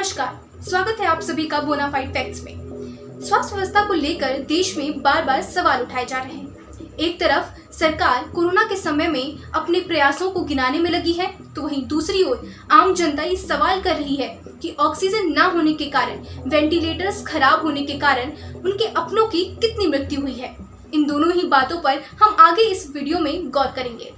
नमस्कार, स्वागत है आप सभी का बोनाफाइड फैक्ट्स में। स्वास्थ्य व्यवस्था को लेकर देश में बार बार सवाल उठाए जा रहे हैं। एक तरफ सरकार कोरोना के समय में अपने प्रयासों को गिनाने में लगी है, तो वहीं दूसरी ओर आम जनता ये सवाल कर रही है कि ऑक्सीजन न होने के कारण, वेंटिलेटर्स खराब होने के कारण उनके अपनों की कितनी मृत्यु हुई है। इन दोनों ही बातों पर हम आगे इस वीडियो में गौर करेंगे।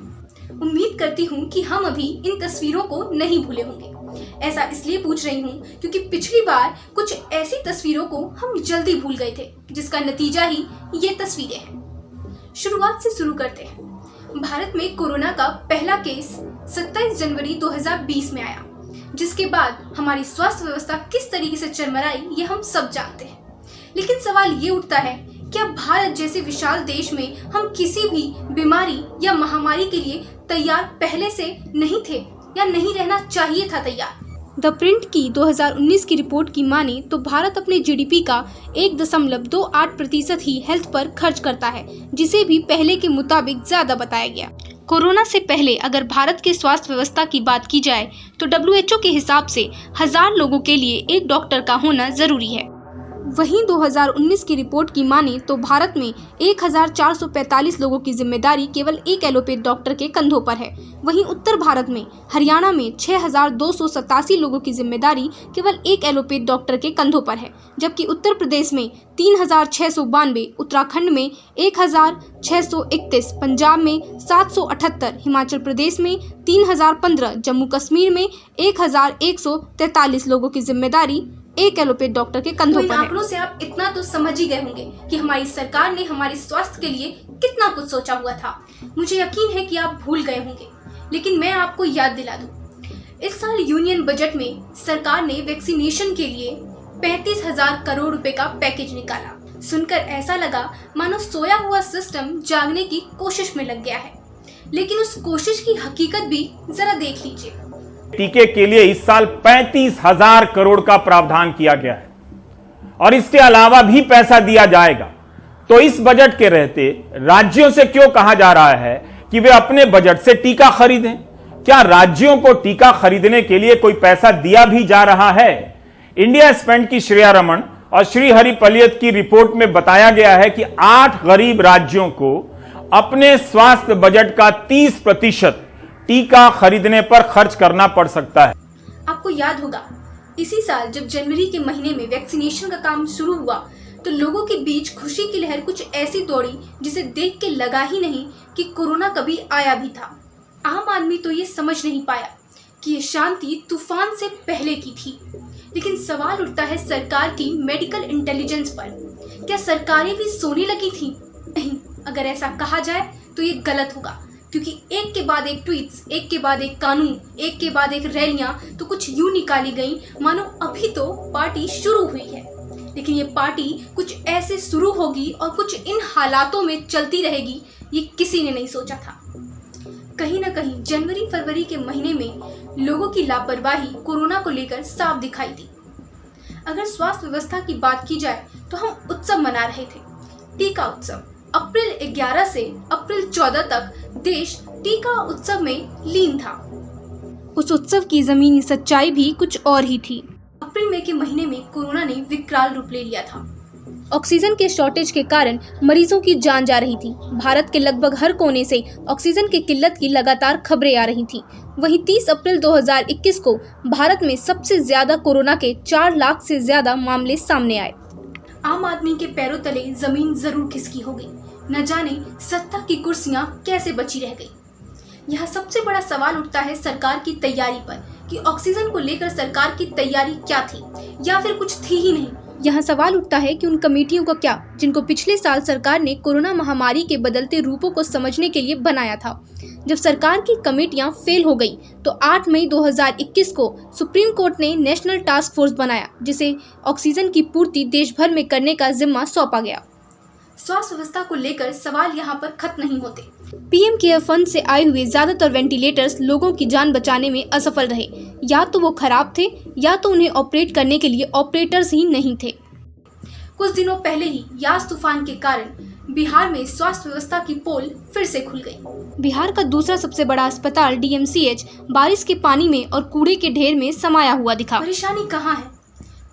उम्मीद करती हूँ कि हम अभी इन तस्वीरों को नहीं भूले होंगे। ऐसा इसलिए पूछ रही हूँ क्योंकि पिछली बार कुछ ऐसी तस्वीरों को हम जल्दी भूल गए थे, जिसका नतीजा ही ये तस्वीरें हैं। शुरुआत से शुरू करते हैं। भारत में कोरोना का पहला केस 27 जनवरी 2020 में आया, जिसके बाद हमारी स्वास्थ्य व्यवस्था किस तरीके से चरमराई ये हम सब जानते हैं। लेकिन सवाल ये उठता है, क्या भारत जैसे विशाल देश में हम किसी भी बीमारी या महामारी के लिए तैयार पहले से नहीं थे या नहीं रहना चाहिए था तैयार? द प्रिंट की 2019 की रिपोर्ट की माने तो भारत अपने जीडीपी का 1.28% ही हेल्थ पर खर्च करता है, जिसे भी पहले के मुताबिक ज्यादा बताया गया। कोरोना से पहले अगर भारत के स्वास्थ्य व्यवस्था की बात की जाए तो WHO के हिसाब से 1000 लोगों के लिए एक डॉक्टर का होना जरूरी है। वहीं 2019 की रिपोर्ट की माने तो भारत में 1445 लोगों की जिम्मेदारी केवल एक एलोपैथ डॉक्टर के कंधों पर है। वहीं उत्तर भारत में हरियाणा में 6287 लोगों की जिम्मेदारी केवल एक एलोपैथ डॉक्टर के कंधों पर है, जबकि उत्तर प्रदेश में 3692, उत्तराखंड में 1631, पंजाब में 778, हिमाचल प्रदेश में 3015, जम्मू कश्मीर में 1143 लोगों की जिम्मेदारी एक एलोपैथ डॉक्टर के कंधों पर है। आंकड़ों से आप इतना तो समझ ही गए होंगे कि हमारी सरकार ने हमारे स्वास्थ्य के लिए कितना कुछ सोचा हुआ था। मुझे यकीन है कि आप भूल गए होंगे, लेकिन मैं आपको याद दिला दूं। इस साल यूनियन बजट में सरकार ने वैक्सीनेशन के लिए 35,000 करोड़ रुपए का पैकेज निकाला। सुनकर ऐसा लगा मानो सोया हुआ सिस्टम जागने की कोशिश में लग गया है, लेकिन उस कोशिश की हकीकत भी जरा देख लीजिए। टीके के लिए इस साल 35,000 करोड़ का प्रावधान किया गया है और इसके अलावा भी पैसा दिया जाएगा। तो इस बजट के रहते राज्यों से क्यों कहा जा रहा है कि वे अपने बजट से टीका खरीदें? क्या राज्यों को टीका खरीदने के लिए कोई पैसा दिया भी जा रहा है? इंडिया स्पेंड की श्रेया रमन और श्री हरि पलियत की रिपोर्ट में बताया गया है कि 8 गरीब राज्यों को अपने स्वास्थ्य बजट का 30% टीका खरीदने पर खर्च करना पड़ सकता है। आपको याद होगा, इसी साल जब जनवरी के महीने में वैक्सीनेशन का काम शुरू हुआ तो लोगों के बीच खुशी की लहर कुछ ऐसी दौड़ी जिसे देख के लगा ही नहीं कि कोरोना कभी आया भी था। आम आदमी तो ये समझ नहीं पाया कि ये शांति तूफान से पहले की थी। लेकिन सवाल उठता है सरकार की मेडिकल इंटेलिजेंस पर। क्या सरकारें भी सोने लगी थी? नहीं, अगर ऐसा कहा जाए तो ये गलत होगा, क्योंकि एक के बाद एक ट्वीट्स, एक के बाद एक कानून, एक के बाद एक रैलियां तो कुछ यूं निकाली गई मानो अभी तो पार्टी शुरू हुई है। लेकिन ये पार्टी कुछ ऐसे शुरू होगी और कुछ इन हालातों में चलती रहेगी, ये किसी ने नहीं सोचा था। कहीं ना कहीं जनवरी फरवरी के महीने में लोगों की लापरवाही कोरोना को लेकर साफ दिखाई दी। अगर स्वास्थ्य व्यवस्था की बात की जाए तो हम उत्सव मना रहे थे, टीका उत्सव। अप्रैल 11 से अप्रैल 14 तक देश टीका उत्सव में लीन था। उस उत्सव की जमीनी सच्चाई भी कुछ और ही थी। अप्रैल मई के महीने में कोरोना ने विकराल रूप ले लिया था। ऑक्सीजन के शॉर्टेज के कारण मरीजों की जान जा रही थी। भारत के लगभग हर कोने से ऑक्सीजन की किल्लत की लगातार खबरें आ रही थी। वहीं 30 अप्रैल 2021 को भारत में सबसे ज्यादा कोरोना के 4 लाख से ज्यादा मामले सामने आए। आम आदमी के पैरों तले जमीन जरूर खिसकी होगी। न जाने सत्ता की कुर्सियां कैसे बची रह गई। यहाँ सबसे बड़ा सवाल उठता है सरकार की तैयारी पर कि ऑक्सीजन को लेकर सरकार की तैयारी क्या थी या फिर कुछ थी ही नहीं। यहाँ सवाल उठता है कि उन कमेटियों का क्या, जिनको पिछले साल सरकार ने कोरोना महामारी के बदलते रूपों को समझने के लिए बनाया था। जब सरकार की कमेटियां फेल हो गई तो 8 मई 2021 को सुप्रीम कोर्ट ने नेशनल टास्क फोर्स बनाया, जिसे ऑक्सीजन की पूर्ति देश भर में करने का जिम्मा सौंपा गया। स्वास्थ्य व्यवस्था को लेकर सवाल यहाँ पर खत्म नहीं होते। पीएम केयर फंड से आए हुए ज्यादातर वेंटिलेटर्स लोगों की जान बचाने में असफल रहे। या तो वो खराब थे या तो उन्हें ऑपरेट करने के लिए ऑपरेटर्स ही नहीं थे। कुछ दिनों पहले ही यास तूफान के कारण बिहार में स्वास्थ्य व्यवस्था की पोल फिर से खुल गई। बिहार का दूसरा सबसे बड़ा अस्पताल DMCH बारिश के पानी में और कूड़े के ढेर में समाया हुआ दिखा। परेशानी कहाँ है?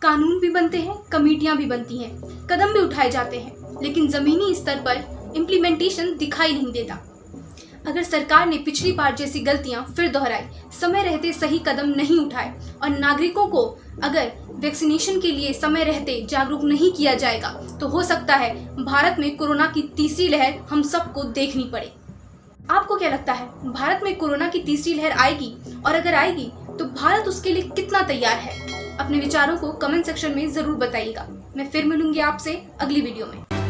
कानून भी बनते हैं, कमेटियां भी बनती हैं, कदम भी उठाए जाते हैं, लेकिन जमीनी स्तर पर इम्प्लीमेंटेशन दिखाई नहीं देता। अगर सरकार ने पिछली बार जैसी गलतियां फिर दोहराई, समय रहते सही कदम नहीं उठाए और नागरिकों को अगर वैक्सीनेशन के लिए समय रहते जागरूक नहीं किया जाएगा तो हो सकता है भारत में कोरोना की तीसरी लहर हम सबको देखनी पड़े। आपको क्या लगता है, भारत में कोरोना की तीसरी लहर आएगी? और अगर आएगी तो भारत उसके लिए कितना तैयार है? अपने विचारों को कमेंट सेक्शन में जरूर बताइएगा। मैं फिर मिलूंगी आपसे अगली वीडियो में।